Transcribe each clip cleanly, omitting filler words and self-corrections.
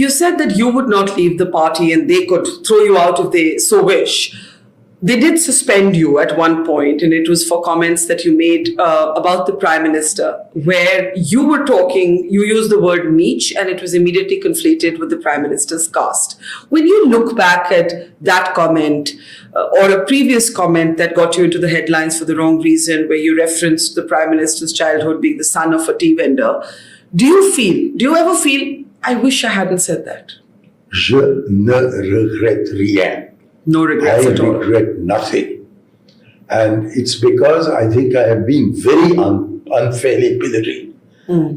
You said that you would not leave the party and they could throw you out if they so wish. They did suspend you at one point, and it was for comments that you made about the Prime Minister, where you were talking, you used the word niche, and it was immediately conflated with the Prime Minister's caste. When you look back at that comment, or a previous comment that got you into the headlines for the wrong reason, where you referenced the Prime Minister's childhood being the son of a tea vendor, do you ever feel, I wish I hadn't said that? Je ne regrette rien. No regrets at all. I regret nothing. And it's because I think I have been very unfairly pilloried.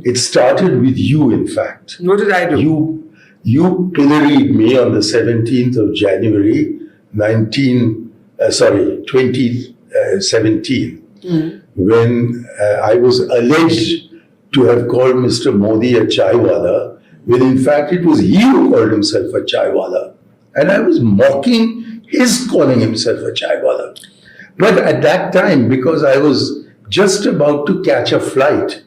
It started with you, in fact. What did I do? You pilloried me on the 17th of January, 2017, when I was alleged to have called Mr. Modi a chaiwala, when in fact it was he who called himself a chaiwala. And I was mocking his calling himself a chaiwala. But at that time, because I was just about to catch a flight,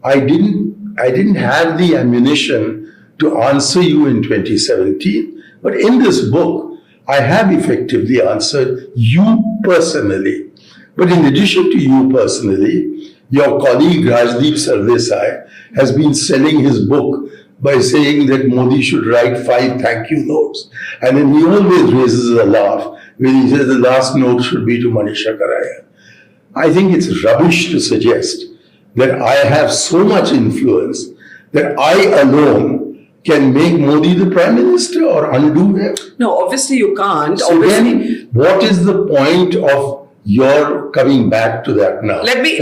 I didn't have the ammunition to answer you in 2017. But in this book, I have effectively answered you personally. But in addition to you personally, your colleague Rajdeep Sardesai has been selling his book by saying that Modi should write 5 thank you notes. And then he always raises a laugh when he says the last note should be to Shankar Aiyar. I think it's rubbish to suggest that I have so much influence that I alone can make Modi the Prime Minister or undo him. No, obviously you can't. So then, what is the point of your coming back to that now? Let me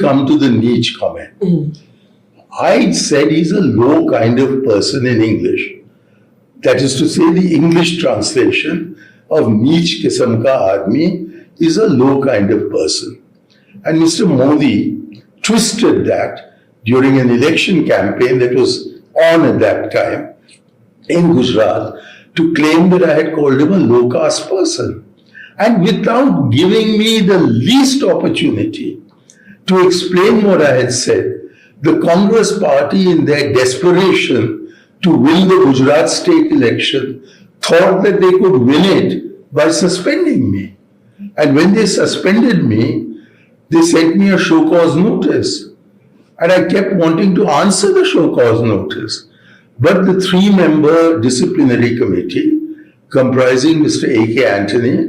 come to the niche comment. I said he's a low kind of person in English. That is to say, the English translation of niche kisam ka aadmi is a low kind of person. And Mr. Modi twisted that during an election campaign that was on at that time in Gujarat to claim that I had called him a low caste person. And without giving me the least opportunity to explain what I had said, the Congress party, in their desperation to win the Gujarat state election, thought that they could win it by suspending me. And when they suspended me, they sent me a show cause notice. And I kept wanting to answer the show cause notice. But the 3-member disciplinary committee, comprising Mr. A.K. Antony,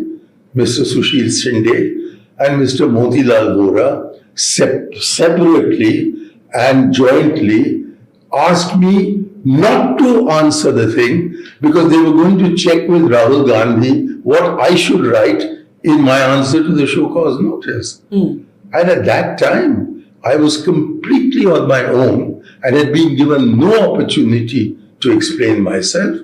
Mr. Sushil Shinde, and Mr. Motilal Vora, separately and jointly asked me not to answer the thing because they were going to check with Rahul Gandhi what I should write in my answer to the show cause notice. And at that time, I was completely on my own and had been given no opportunity to explain myself.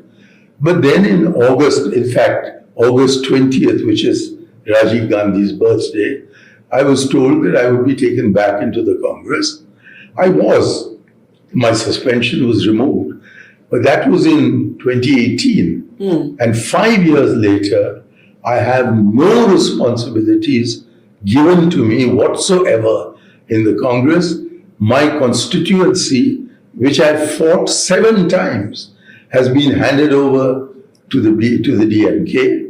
But then in August, in fact, August 20th, which is Rajiv Gandhi's birthday, I was told that I would be taken back into the Congress. I was. My suspension was removed. But that was in 2018. And 5 years later, I have no responsibilities given to me whatsoever in the Congress. My constituency, which I fought 7 times, has been handed over to the DMK.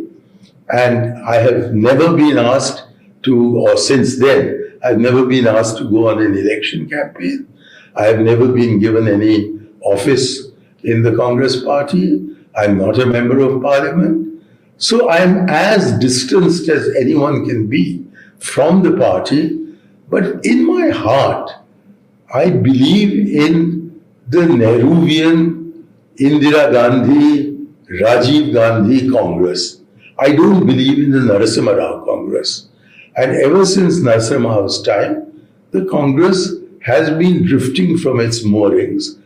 And I have never been asked to, or since then, I've never been asked to go on an election campaign. I have never been given any office in the Congress party. I'm not a member of parliament. So I'm as distanced as anyone can be from the party. But in my heart, I believe in the Nehruvian, Indira Gandhi, Rajiv Gandhi Congress. I don't believe in the Narasimha Rao Congress. And ever since Narasimha Rao's time, the Congress has been drifting from its moorings,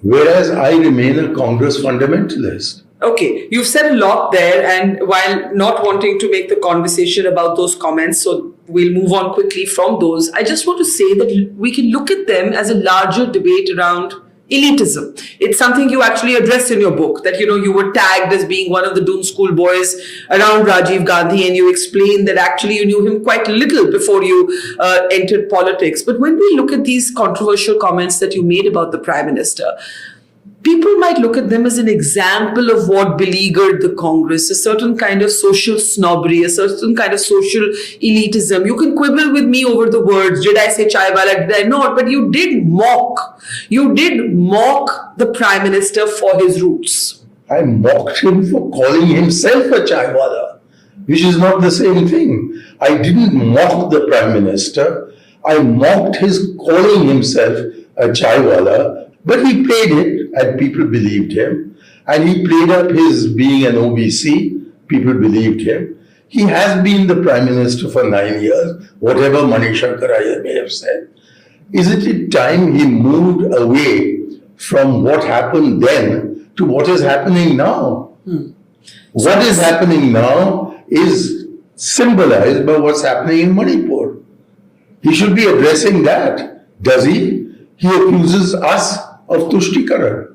whereas I remain a Congress fundamentalist. Okay, you've said a lot there, and while not wanting to make the conversation about those comments, so we'll move on quickly from those, I just want to say that we can look at them as a larger debate around elitism. It's something you actually address in your book, that, you were tagged as being one of the Doon school boys around Rajiv Gandhi, and you explained that actually you knew him quite little before you entered politics. But when we look at these controversial comments that you made about the Prime Minister, people might look at them as an example of what beleaguered the Congress, a certain kind of social snobbery, a certain kind of social elitism. You can quibble with me over the words. Did I say chaiwala? Did I not? But you did mock. You did mock the Prime Minister for his roots. I mocked him for calling himself a chaiwala, which is not the same thing. I didn't mock the Prime Minister. I mocked his calling himself a chaiwala, but he played it and people believed him. And he played up his being an OBC, people believed him. He has been the Prime Minister for 9 years, whatever Shankar Aiyar may have said. Isn't it time he moved away from what happened then to what is happening now? What is happening now is symbolized by what's happening in Manipur. He should be addressing that. Does he? He accuses us of Tushtikaran.